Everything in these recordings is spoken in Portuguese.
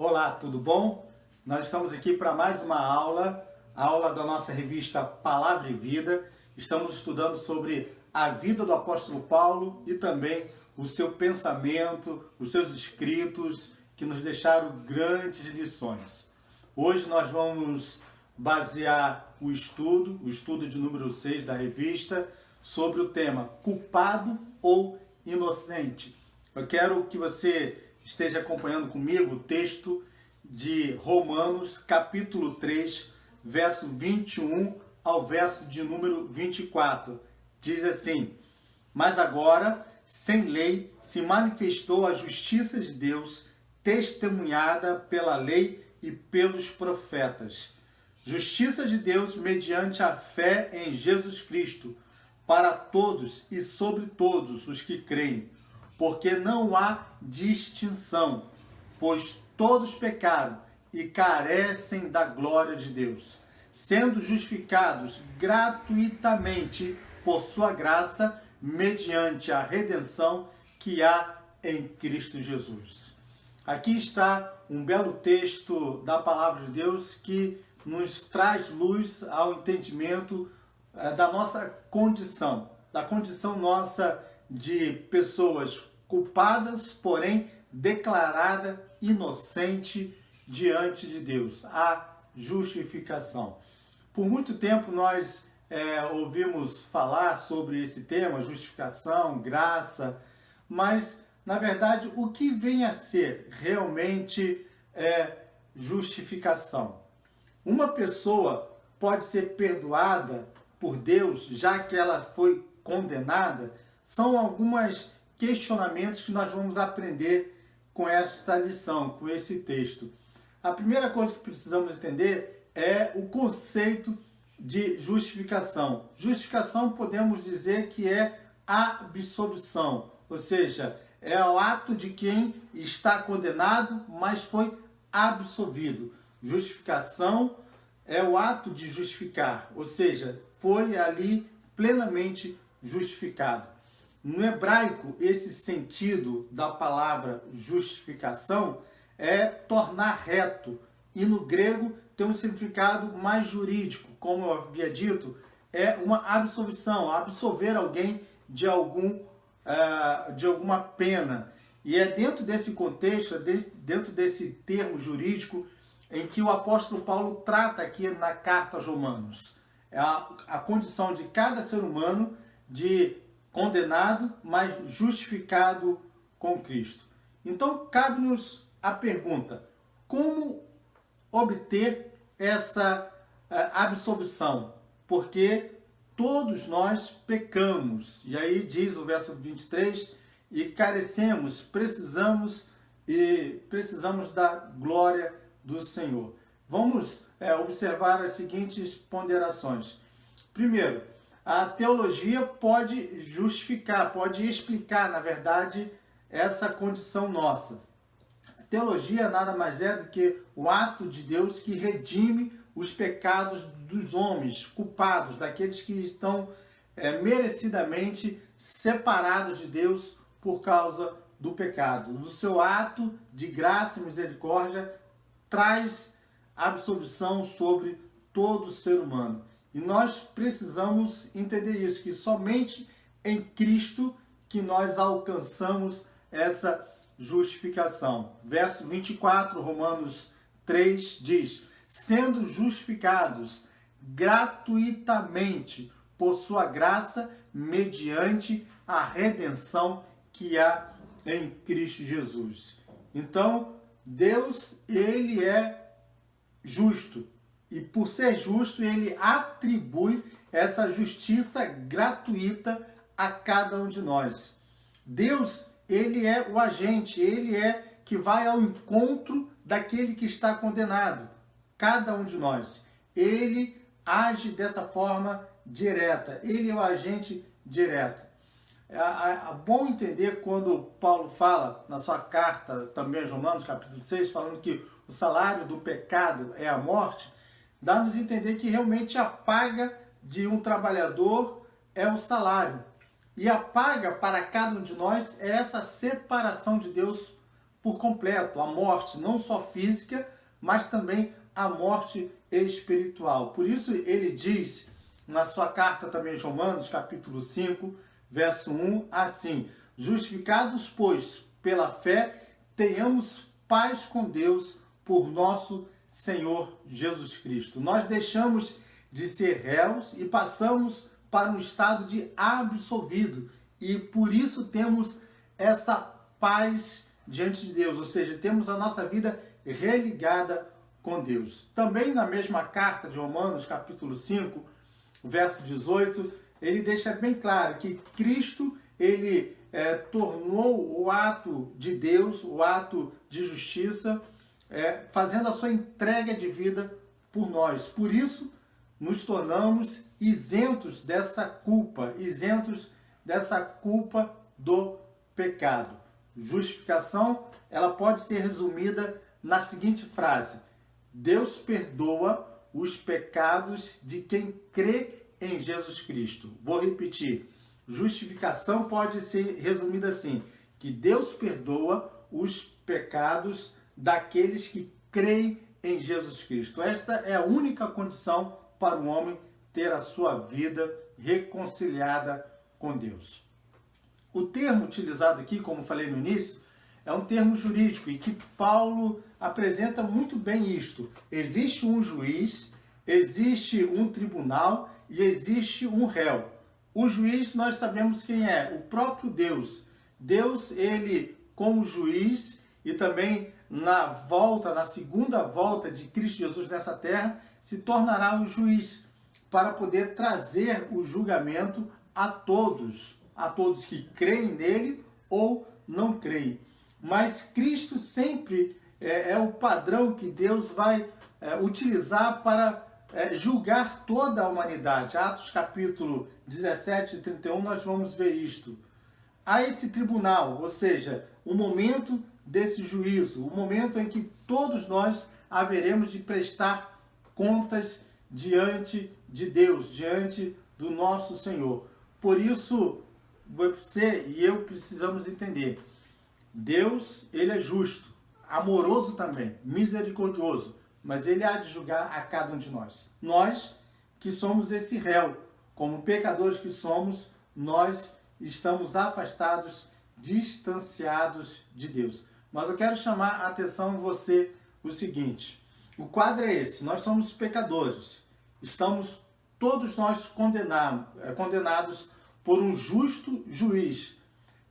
Olá, tudo bom? Nós estamos aqui para mais uma aula, a aula da nossa revista Palavra e Vida. Estamos estudando sobre a vida do apóstolo Paulo e também o seu pensamento, os seus escritos, que nos deixaram grandes lições. Hoje nós vamos basear o estudo de número 6 da revista, sobre o tema culpado ou inocente. Eu quero que você esteja acompanhando comigo o texto de Romanos, capítulo 3, verso 21 ao verso de número 24. Diz assim: mas agora, sem lei, se manifestou a justiça de Deus, testemunhada pela lei e pelos profetas. Justiça de Deus mediante a fé em Jesus Cristo, para todos e sobre todos os que creem, porque não há distinção, pois todos pecaram e carecem da glória de Deus, sendo justificados gratuitamente por sua graça, mediante a redenção que há em Cristo Jesus. Aqui está um belo texto da palavra de Deus que nos traz luz ao entendimento da nossa condição, da condição nossa de pessoas culpadas, porém declarada inocente diante de Deus, a justificação. Por muito tempo nós ouvimos falar sobre esse tema, justificação, graça, mas na verdade o que vem a ser realmente justificação? Uma pessoa pode ser perdoada por Deus, já que ela foi condenada? São alguns questionamentos que nós vamos aprender com esta lição, com esse texto. A primeira coisa que precisamos entender é o conceito de justificação. Justificação podemos dizer que é absolvição, ou seja, é o ato de quem está condenado, mas foi absolvido. Justificação é o ato de justificar, ou seja, foi ali plenamente justificado. No hebraico, esse sentido da palavra justificação é tornar reto, e no grego tem um significado mais jurídico, como eu havia dito, é uma absolvição, absolver alguém de alguma pena. E é dentro desse contexto, dentro desse termo jurídico, em que o apóstolo Paulo trata aqui na carta aos Romanos. É a condição de cada ser humano de condenado, mas justificado com Cristo. Então, cabe-nos a pergunta: como obter essa absolvição? Porque todos nós pecamos. E aí diz o verso 23, e carecemos, precisamos da glória do Senhor. Vamos observar as seguintes ponderações. Primeiro, a teologia pode justificar, pode explicar, na verdade, essa condição nossa. A teologia nada mais é do que o ato de Deus que redime os pecados dos homens culpados, daqueles que estão merecidamente separados de Deus por causa do pecado. Do seu ato de graça e misericórdia traz absolvição sobre todo ser humano. E nós precisamos entender isso, que somente em Cristo que nós alcançamos essa justificação. Verso 24, Romanos 3, diz: sendo justificados gratuitamente por sua graça, mediante a redenção que há em Cristo Jesus. Então, Deus, ele é justo. E por ser justo, ele atribui essa justiça gratuita a cada um de nós. Deus, ele é o agente, ele é que vai ao encontro daquele que está condenado. Cada um de nós. Ele age dessa forma direta. Ele é o agente direto. É bom entender quando Paulo fala na sua carta, também aos Romanos, capítulo 6, falando que o salário do pecado é a morte, dá-nos a entender que realmente a paga de um trabalhador é o salário. E a paga para cada um de nós é essa separação de Deus por completo, a morte não só física, mas também a morte espiritual. Por isso ele diz na sua carta também aos Romanos, capítulo 5, verso 1, assim: justificados, pois, pela fé, tenhamos paz com Deus por nosso Senhor Jesus Cristo. Nós deixamos de ser réus e passamos para um estado de absolvido. E por isso temos essa paz diante de Deus, ou seja, temos a nossa vida religada com Deus. Também na mesma carta de Romanos, capítulo 5, verso 18, ele deixa bem claro que Cristo, ele tornou o ato de Deus, o ato de justiça, fazendo a sua entrega de vida por nós. Por isso, nos tornamos isentos dessa culpa do pecado. Justificação, ela pode ser resumida na seguinte frase: Deus perdoa os pecados de quem crê em Jesus Cristo. Vou repetir. Justificação pode ser resumida assim: que Deus perdoa os pecados daqueles que creem em Jesus Cristo. Esta é a única condição para o homem ter a sua vida reconciliada com Deus. O termo utilizado aqui, como falei no início, é um termo jurídico e que Paulo apresenta muito bem isto. Existe um juiz, existe um tribunal e existe um réu. O juiz, nós sabemos quem é, o próprio Deus. Deus, ele como juiz e também na segunda volta de Cristo Jesus nessa terra, se tornará o juiz para poder trazer o julgamento a todos que creem nele ou não creem. Mas Cristo sempre é o padrão que Deus vai utilizar para julgar toda a humanidade. Atos capítulo 17 e 31, nós vamos ver isto. Há esse tribunal, ou seja, o momento desse juízo, o momento em que todos nós haveremos de prestar contas diante de Deus, diante do nosso Senhor. Por isso, você e eu precisamos entender: Deus, ele é justo, amoroso também, misericordioso, mas ele há de julgar a cada um de nós. Nós que somos esse réu, como pecadores que somos, nós estamos afastados, distanciados de Deus. Mas eu quero chamar a atenção em você o seguinte: o quadro é esse: nós somos pecadores, estamos todos nós condenados por um justo juiz.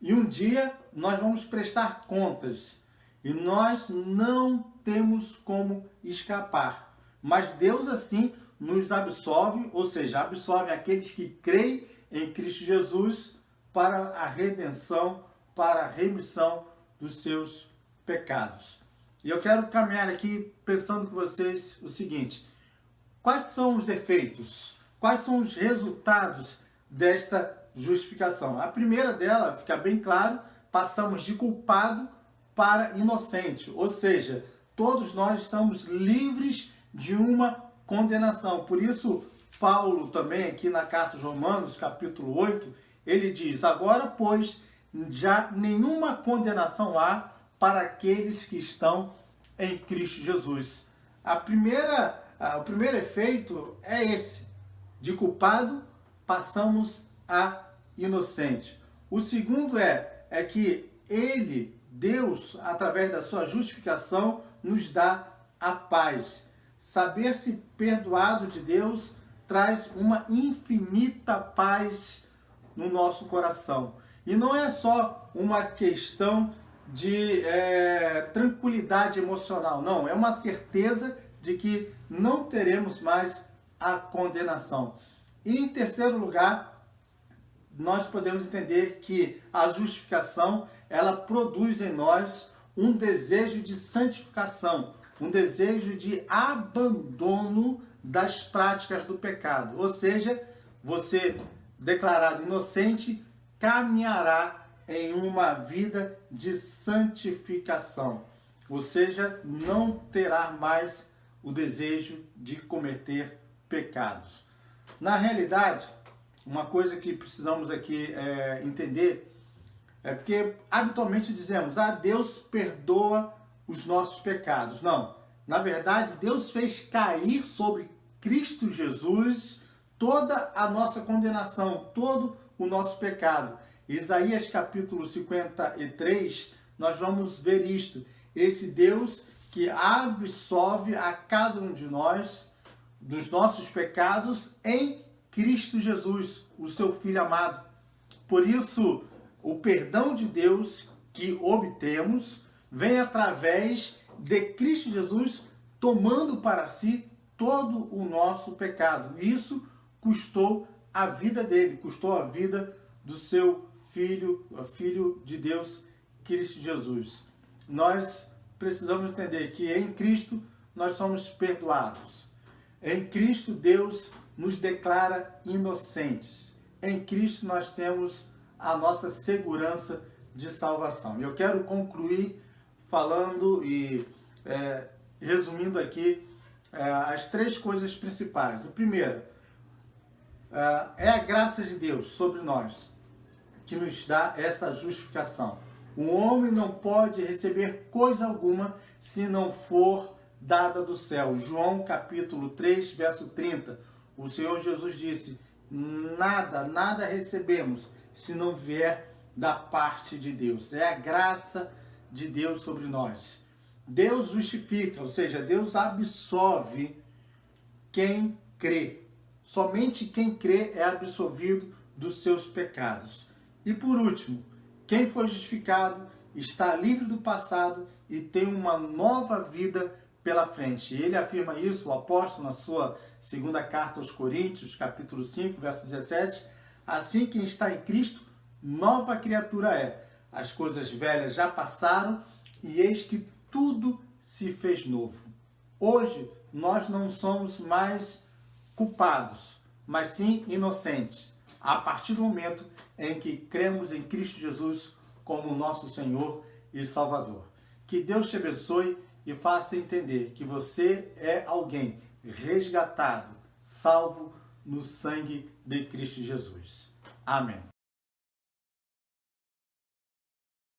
E um dia nós vamos prestar contas. E nós não temos como escapar. Mas Deus assim nos absolve, ou seja, absolve aqueles que creem em Cristo Jesus para a redenção, para a remissão dos seus pecados. E eu quero caminhar aqui pensando com vocês o seguinte: quais são os efeitos? Quais são os resultados desta justificação? A primeira dela, fica bem claro, passamos de culpado para inocente, ou seja, todos nós estamos livres de uma condenação. Por isso, Paulo também aqui na carta aos Romanos, capítulo 8, ele diz: agora, pois, já nenhuma condenação há para aqueles que estão em Cristo Jesus. O primeiro efeito é esse: de culpado passamos a inocente. O segundo é que Deus, através da sua justificação, nos dá a paz. Saber-se perdoado de Deus traz uma infinita paz no nosso coração. E não é só uma questão de tranquilidade emocional, não. É uma certeza de que não teremos mais a condenação. E em terceiro lugar, nós podemos entender que a justificação, ela produz em nós um desejo de santificação, um desejo de abandono das práticas do pecado. Ou seja, você, declarado inocente, caminhará em uma vida de santificação. Ou seja, não terá mais o desejo de cometer pecados. Na realidade, uma coisa que precisamos aqui entender É porque habitualmente dizemos, Deus perdoa os nossos pecados. Não, na verdade, Deus fez cair sobre Cristo Jesus toda a nossa condenação, todo o nosso pecado. Isaías capítulo 53, nós vamos ver isto. Esse Deus que absolve a cada um de nós dos nossos pecados em Cristo Jesus, o seu Filho amado. Por isso, o perdão de Deus que obtemos vem através de Cristo Jesus tomando para si todo o nosso pecado. Isso custou a vida dele, custou a vida do seu Filho, o Filho de Deus, Cristo Jesus. Nós precisamos entender que em Cristo nós somos perdoados. Em Cristo Deus nos declara inocentes. Em Cristo nós temos a nossa segurança de salvação. Eu quero concluir falando e resumindo aqui as três coisas principais. A primeira é a graça de Deus sobre nós, que nos dá essa justificação. O homem não pode receber coisa alguma se não for dada do céu. João capítulo 3, verso 30. O Senhor Jesus disse, nada recebemos se não vier da parte de Deus. É a graça de Deus sobre nós. Deus justifica, ou seja, Deus absolve quem crê. Somente quem crê é absolvido dos seus pecados. E por último, quem foi justificado está livre do passado e tem uma nova vida pela frente. Ele afirma isso, o apóstolo, na sua segunda carta aos Coríntios, capítulo 5, verso 17. Assim, quem está em Cristo, nova criatura é. As coisas velhas já passaram e eis que tudo se fez novo. Hoje, nós não somos mais culpados, mas sim inocentes, a partir do momento em que cremos em Cristo Jesus como nosso Senhor e Salvador. Que Deus te abençoe e faça entender que você é alguém resgatado, salvo no sangue de Cristo Jesus. Amém.